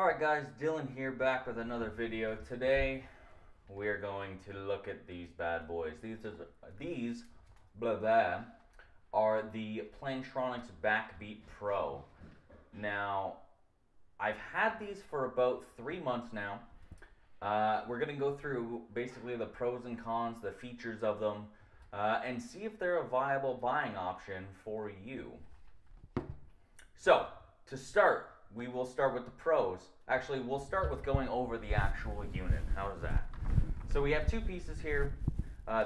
Alright guys, Dylan here back with another video. Today we're going to look at these bad boys. These blah blah are the Plantronics Backbeat Pro. Now, I've had these for about 3 months now. We're going to go through basically the pros and cons, the features of them, and see if they're a viable buying option for you. So, to start, we will start with the pros. Actually, we'll start with going over the actual unit. How is that? So we have two pieces here.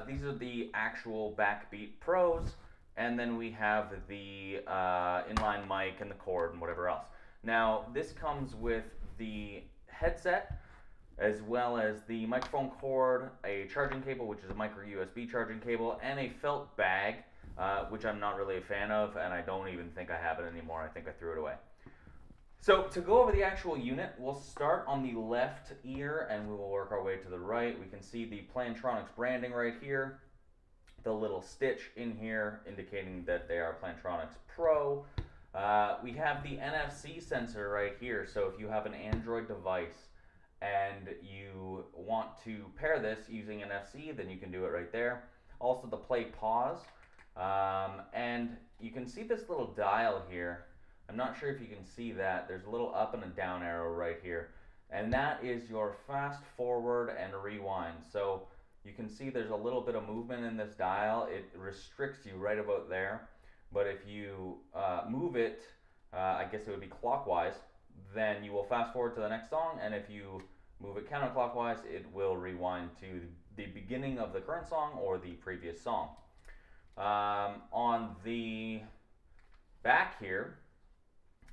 These are the actual Backbeat Pros, and then we have the inline mic and the cord and whatever else. Now, this comes with the headset, as well as the microphone cord, a charging cable, which is a micro USB charging cable, and a felt bag, which I'm not really a fan of, and I don't even think I have it anymore. I think I threw it away. So to go over the actual unit, we'll start on the left ear and we will work our way to the right. We can see the Plantronics branding right here, the little stitch in here indicating that they are Plantronics Pro. We have the NFC sensor right here, so if you have an Android device and you want to pair this using NFC, then you can do it right there. Also the play pause, and you can see this little dial here. I'm not sure if you can see that. There's a little up and a down arrow right here. And that is your fast forward and rewind. So you can see there's a little bit of movement in this dial. It restricts you right about there. But if you move it, I guess it would be clockwise, then you will fast forward to the next song. And if you move it counterclockwise, it will rewind to the beginning of the current song or the previous song. On the back here,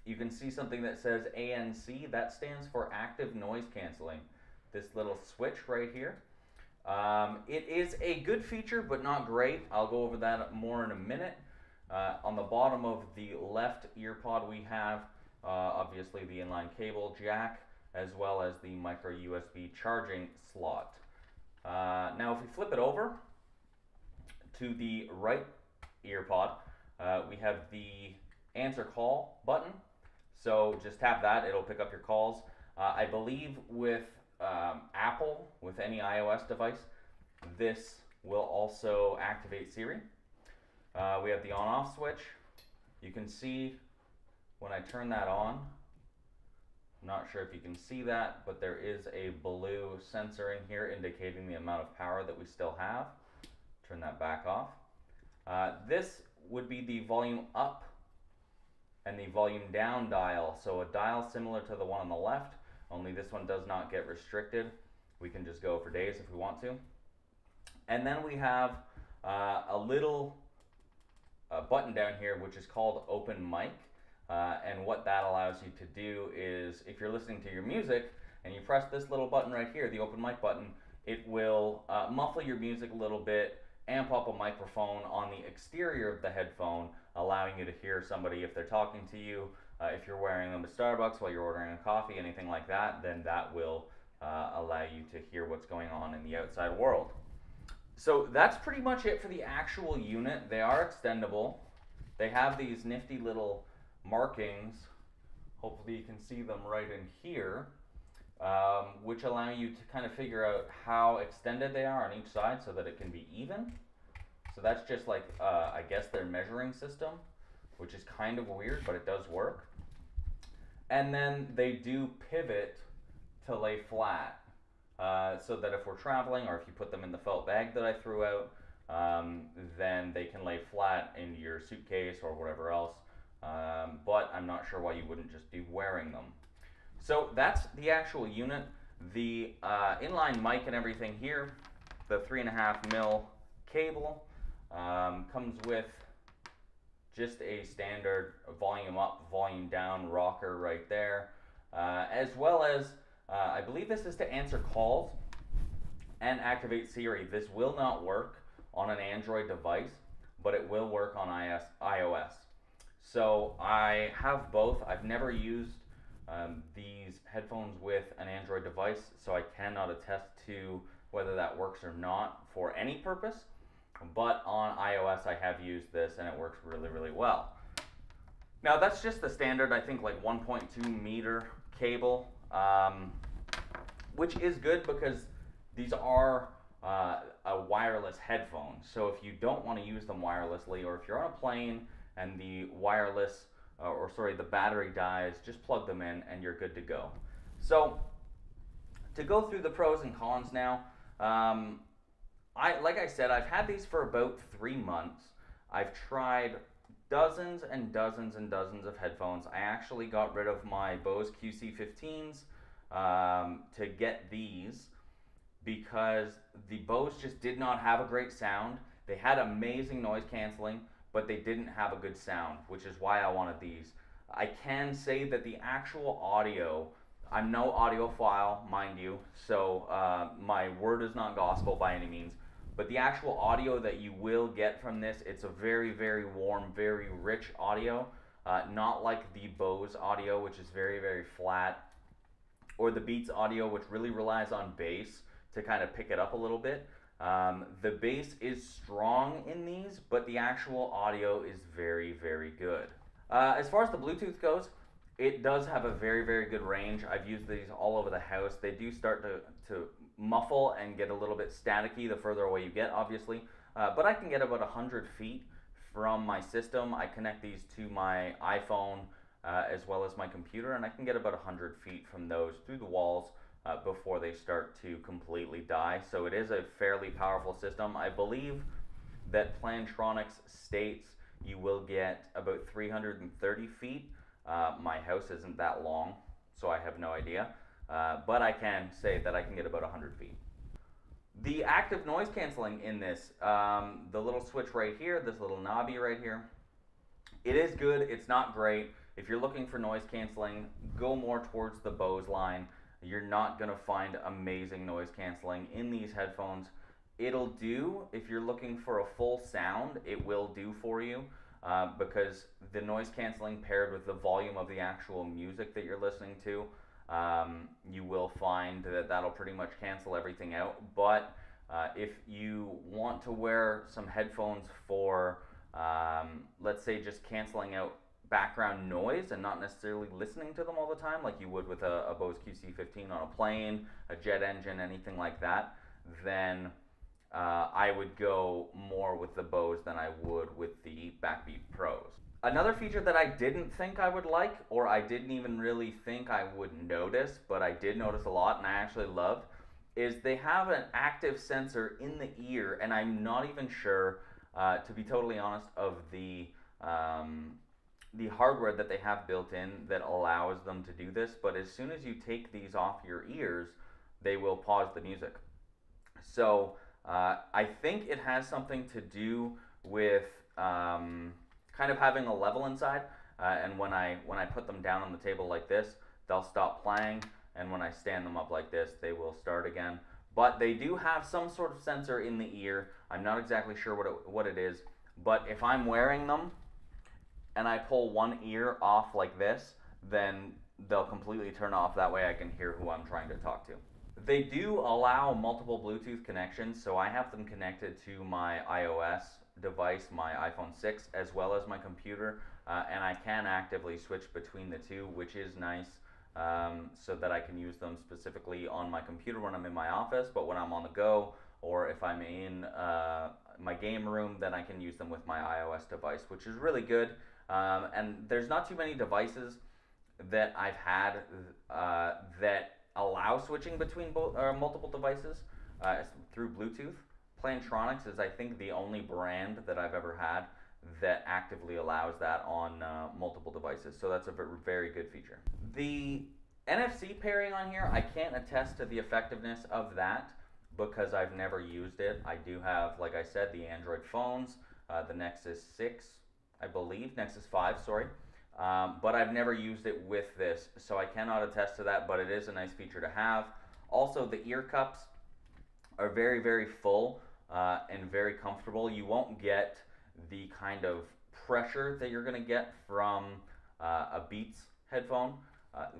you can see something that says ANC. That stands for active noise canceling. This little switch right here. It is a good feature, but not great. I'll go over that more in a minute. On the bottom of the left ear pod, we have obviously the inline cable jack, as well as the micro USB charging slot. Now, if we flip it over to the right ear pod, we have the answer call button. So just tap that, it'll pick up your calls. I believe with Apple, with any iOS device, this will also activate Siri. We have the on-off switch. You can see when I turn that on, I'm not sure if you can see that, but there is a blue sensor in here indicating the amount of power that we still have. Turn that back off. This would be the volume up and the volume down dial. So a dial similar to the one on the left, only this one does not get restricted. We can just go for days if we want to. And then we have a little button down here which is called open mic. And what that allows you to do is, if you're listening to your music and you press this little button right here, the open mic button, it will muffle your music a little bit, amp up a microphone on the exterior of the headphone, allowing you to hear somebody if they're talking to you. If you're wearing them to Starbucks while you're ordering a coffee, anything like that, then that will allow you to hear what's going on in the outside world. So that's pretty much it for the actual unit. They are extendable. They have these nifty little markings. Hopefully you can see them right in here, which allow you to kind of figure out how extended they are on each side so that it can be even. So that's just like, I guess, their measuring system, which is kind of weird, but it does work. And then they do pivot to lay flat, so that if we're traveling or if you put them in the felt bag that I threw out, then they can lay flat in your suitcase or whatever else. But I'm not sure why you wouldn't just be wearing them. So that's the actual unit. The inline mic and everything here, the 3.5mm cable, comes with just a standard volume up, volume down rocker right there, as well as I believe this is to answer calls and activate Siri. This will not work on an Android device, but it will work on iOS. So I have both. I've never used these headphones with an Android device, so I cannot attest to whether that works or not for any purpose. But on iOS I have used this and it works really, really well. Now that's just the standard, I think, like 1.2 meter cable. which is good because these are a wireless headphone. So if you don't want to use them wirelessly, or if you're on a plane and the wireless, the battery dies, just plug them in and you're good to go. So to go through the pros and cons now, like I said, I've had these for about 3 months. I've tried dozens and dozens and dozens of headphones. I actually got rid of my Bose QC15s to get these because the Bose just did not have a great sound. They had amazing noise canceling, but they didn't have a good sound, which is why I wanted these. I can say that the actual audio, I'm no audiophile, mind you, so my word is not gospel by any means, but the actual audio that you will get from this, it's a very, very warm, very rich audio, not like the Bose audio, which is very, very flat, or the Beats audio, which really relies on bass to kind of pick it up a little bit. The bass is strong in these, but the actual audio is very, very good. As far as the Bluetooth goes, it does have a very, very good range. I've used these all over the house. They do start to muffle and get a little bit staticky the further away you get, obviously. But I can get about 100 feet from my system. I connect these to my iPhone as well as my computer, and I can get about 100 feet from those through the walls before they start to completely die. So it is a fairly powerful system. I believe that Plantronics states you will get about 330 feet. My house isn't that long, so I have no idea. But I can say that I can get about 100 feet. The active noise canceling in this, the little switch right here, this little knobby right here, it is good. It's not great. If you're looking for noise canceling, go more towards the Bose line. You're not going to find amazing noise canceling in these headphones. It'll do if you're looking for a full sound. It will do for you because the noise canceling paired with the volume of the actual music that you're listening to, you will find that that'll pretty much cancel everything out. But if you want to wear some headphones for, let's say, just canceling out background noise and not necessarily listening to them all the time like you would with a Bose QC15 on a plane, a jet engine, anything like that, then I would go more with the Bose than I would with the Backbeat Pros. Another feature that I didn't think I would like, or I didn't even really think I would notice, but I did notice a lot and I actually loved, is they have an active sensor in the ear, and I'm not even sure, to be totally honest, of the hardware that they have built in that allows them to do this, but as soon as you take these off your ears, they will pause the music. So I think it has something to do with kind of having a level inside, and when I put them down on the table like this, they'll stop playing, and when I stand them up like this, they will start again. But they do have some sort of sensor in the ear. I'm not exactly sure what it is, but if I'm wearing them and I pull one ear off like this, then they'll completely turn off. That way I can hear who I'm trying to talk to. They do allow multiple Bluetooth connections, so I have them connected to my iOS device, my iPhone 6, as well as my computer, and I can actively switch between the two, which is nice, so that I can use them specifically on my computer when I'm in my office, but when I'm on the go, or if I'm in my game room, then I can use them with my iOS device, which is really good. And there's not too many devices that I've had that allow switching between multiple devices through Bluetooth. Plantronics is, I think, the only brand that I've ever had that actively allows that on multiple devices. So that's a very good feature. The NFC pairing on here, I can't attest to the effectiveness of that because I've never used it. I do have, like I said, the Android phones, the Nexus 6, I believe, Nexus 5, sorry. But I've never used it with this, so I cannot attest to that, but it is a nice feature to have. Also, the ear cups are very, very full and very comfortable. You won't get the kind of pressure that you're going to get from a Beats headphone,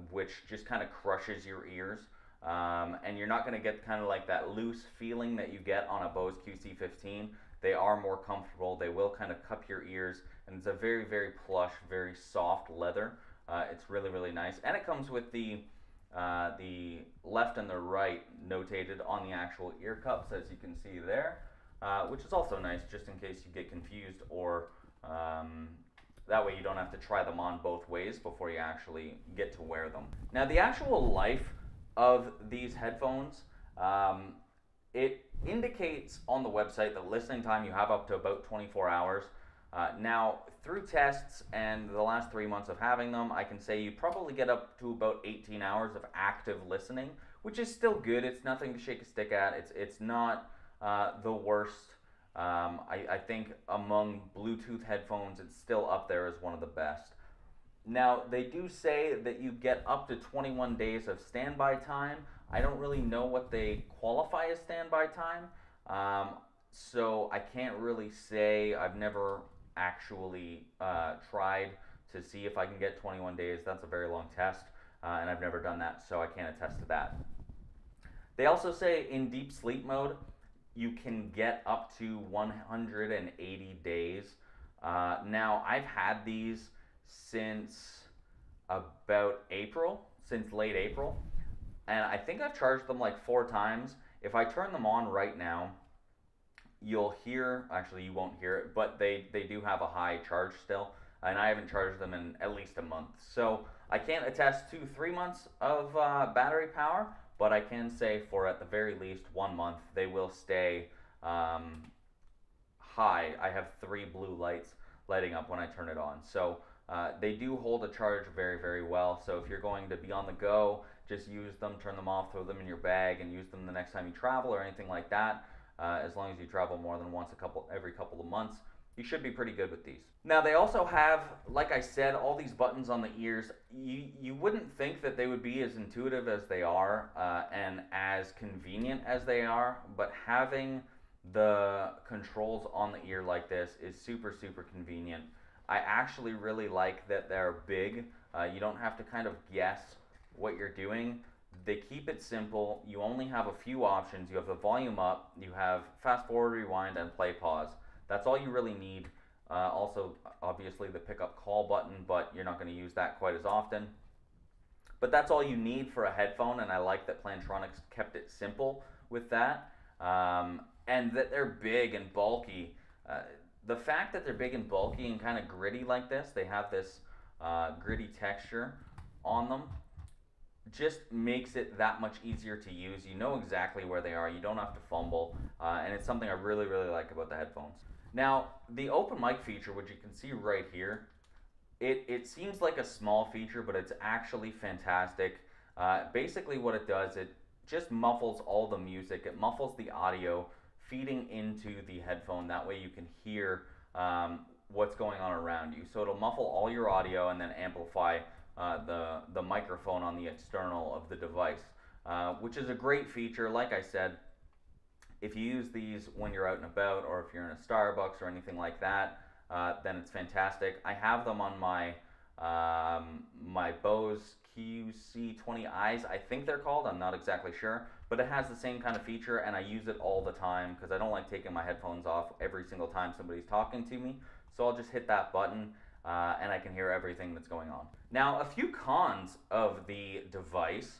which just kind of crushes your ears. And you're not going to get kind of like that loose feeling that you get on a Bose QC15. They are more comfortable. They will kind of cup your ears, and it's a very, very plush, very soft leather. It's really, really nice. And it comes with the the left and the right notated on the actual ear cups, as you can see there, which is also nice just in case you get confused, or that way you don't have to try them on both ways before you actually get to wear them. Now, the actual life of these headphones, it indicates on the website that listening time you have up to about 24 hours. Now, through tests and the last 3 months of having them, I can say you probably get up to about 18 hours of active listening, which is still good. It's nothing to shake a stick at. It's not the worst. I think among Bluetooth headphones, it's still up there as one of the best. Now, they do say that you get up to 21 days of standby time. I don't really know what they qualify as standby time, so I can't really say. I've never actually tried to see if I can get 21 days. That's a very long test, and I've never done that, so I can't attest to that. They also say in deep sleep mode, you can get up to 180 days. Now, I've had these since about April, since late April, and I think I've charged them like 4 times. If I turn them on right now, you'll hear, actually you won't hear it, but they do have a high charge still, and I haven't charged them in at least a month. So I can't attest to 3 months of battery power, but I can say for at the very least 1 month, they will stay high. I have 3 blue lights lighting up when I turn it on. So they do hold a charge very, very well. So if you're going to be on the go, just use them, turn them off, throw them in your bag, and use them the next time you travel or anything like that. As long as you travel more than once every couple of months, you should be pretty good with these. Now, they also have, like I said, all these buttons on the ears. You wouldn't think that they would be as intuitive as they are and as convenient as they are, but having the controls on the ear like this is super, super convenient. I actually really like that they're big. You don't have to kind of guess what you're doing. They keep it simple. You only have a few options. You have the volume up, you have fast forward, rewind, and play pause. That's all you really need. Also, obviously, the pick up call button, but you're not going to use that quite as often. But that's all you need for a headphone, and I like that Plantronics kept it simple with that. And that they're big and bulky. The fact that they're big and bulky and kind of gritty like this, they have this gritty texture on them, just makes it that much easier to use. You know exactly where they are. You don't have to fumble, and it's something I really, really like about the headphones. Now, the open mic feature, which you can see right here, it seems like a small feature, but it's actually fantastic. Basically what it does, it just muffles all the music. It muffles the audio feeding into the headphone. That way you can hear what's going on around you. So it'll muffle all your audio and then amplify the microphone on the external of the device, which is a great feature. Like I said, if you use these when you're out and about, or if you're in a Starbucks or anything like that, then it's fantastic. I have them on my my Bose QC20Is, I think they're called. I'm not exactly sure, but it has the same kind of feature, and I use it all the time because I don't like taking my headphones off every single time somebody's talking to me. So I'll just hit that button, and I can hear everything that's going on. Now, a few cons of the device.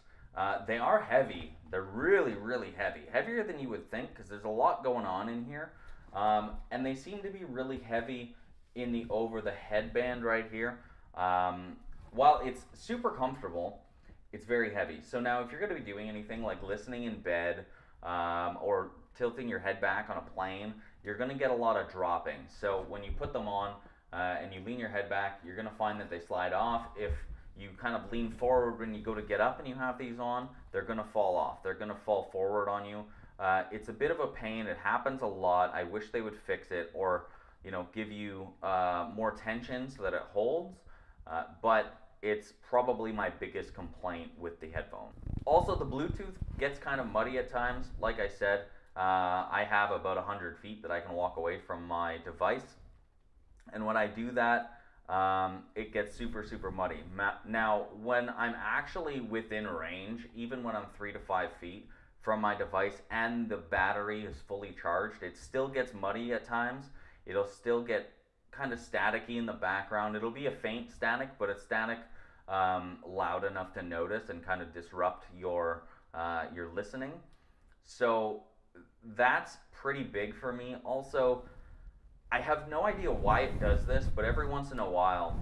They are heavy. They're really, really heavy. Heavier than you would think because there's a lot going on in here. And they seem to be really heavy in the over the headband right here. While it's super comfortable, it's very heavy. So now if you're going to be doing anything like listening in bed or tilting your head back on a plane, you're going to get a lot of dropping. So when you put them on and you lean your head back, you're going to find that they slide off. If you kind of lean forward when you go to get up and you have these on, they're going to fall off. They're going to fall forward on you. It's a bit of a pain. It happens a lot. I wish they would fix it, or give you more tension so that it holds. But it's probably my biggest complaint with the headphone. Also, the Bluetooth gets kind of muddy at times. Like I said, I have about 100 feet that I can walk away from my device. And when I do that, it gets super, super muddy. Now, when I'm actually within range, even when I'm 3 to 5 feet from my device and the battery is fully charged, it still gets muddy at times. It'll still get kind of staticky in the background. It'll be a faint static, but it's static loud enough to notice and kind of disrupt your listening. So that's pretty big for me. Also, I have no idea why it does this, but every once in a while,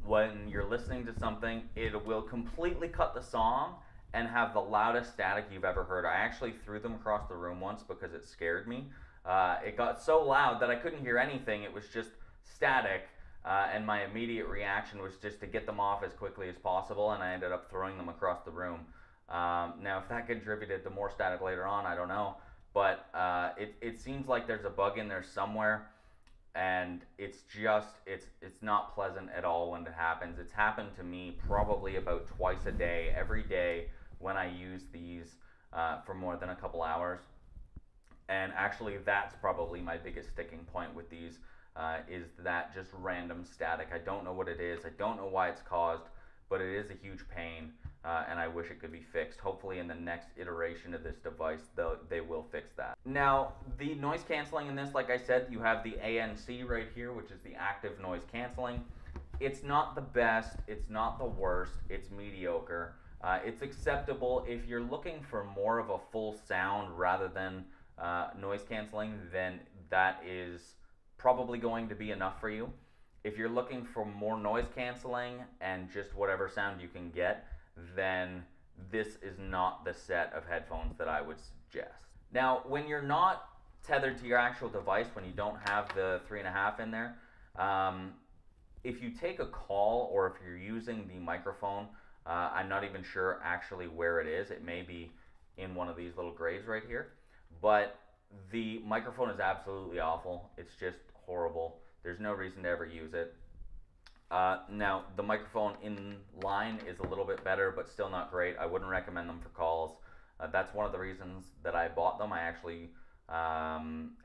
when you're listening to something, it will completely cut the song and have the loudest static you've ever heard. I actually threw them across the room once because it scared me. It got so loud that I couldn't hear anything. It was just static, and my immediate reaction was just to get them off as quickly as possible, and I ended up throwing them across the room. Now, if that contributed to more static later on, I don't know. But it seems like there's a bug in there somewhere, and it's not pleasant at all when it happens. It's happened to me probably about twice a day, every day, when I use these for more than a couple hours. And actually, that's probably my biggest sticking point with these, is that just random static. I don't know what it is. I don't know why it's caused, but it is a huge pain, and I wish it could be fixed. Hopefully in the next iteration of this device, they will fix that. Now, the noise canceling in this, like I said, you have the ANC right here, which is the active noise canceling. It's not the best, it's not the worst, it's mediocre. It's acceptable if you're looking for more of a full sound rather than noise canceling, then that is probably going to be enough for you. If you're looking for more noise canceling and just whatever sound you can get, then this is not the set of headphones that I would suggest. Now, when you're not tethered to your actual device, when you don't have the 3.5 in there, if you take a call or if you're using the microphone, I'm not even sure actually where it is. It may be in one of these little graves right here. But the microphone is absolutely awful. It's just horrible. There's no reason to ever use it. Now, the microphone in line is a little bit better, but still not great. I wouldn't recommend them for calls. That's one of the reasons that I bought them. I actually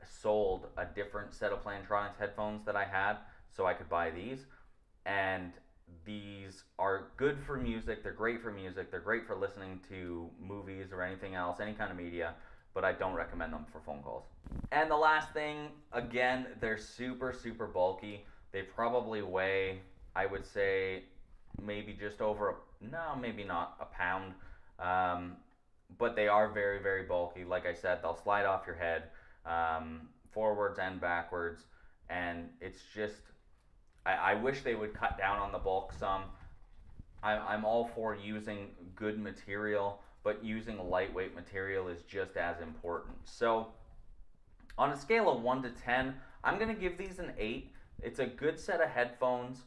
sold a different set of Plantronics headphones that I had so I could buy these. And these are good for music. They're great for music. They're great for listening to movies or anything else, any kind of media. But I don't recommend them for phone calls. And the last thing, again, they're super, super bulky. They probably weigh, I would say, maybe just over, maybe not a pound. But they are very, very bulky. Like I said, they'll slide off your head, forwards and backwards. And it's just, I wish they would cut down on the bulk some. I'm all for using good material, but using lightweight material is just as important. So on a scale of 1 to 10, I'm gonna give these an 8. It's a good set of headphones.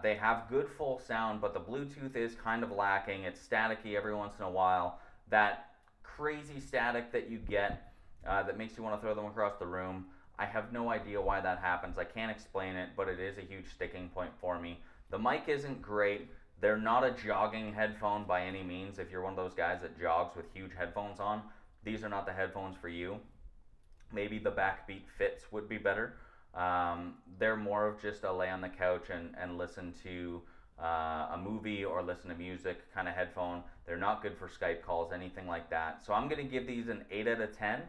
They have good full sound, but the Bluetooth is kind of lacking. It's staticky every once in a while. That crazy static that you get that makes you wanna throw them across the room, I have no idea why that happens. I can't explain it, but it is a huge sticking point for me. The mic isn't great. They're not a jogging headphone by any means. If you're one of those guys that jogs with huge headphones on, these are not the headphones for you. Maybe the Backbeat Fits would be better. They're more of just a lay on the couch and listen to a movie or listen to music kind of headphone. They're not good for Skype calls, anything like that. So I'm going to give these an 8 out of 10.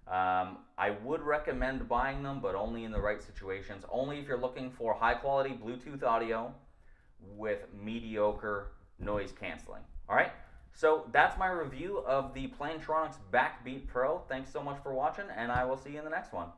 I would recommend buying them, but only in the right situations. Only if you're looking for high quality Bluetooth audio with mediocre noise canceling. All right, so that's my review of the Plantronics Backbeat Pro. Thanks so much for watching, and I will see you in the next one.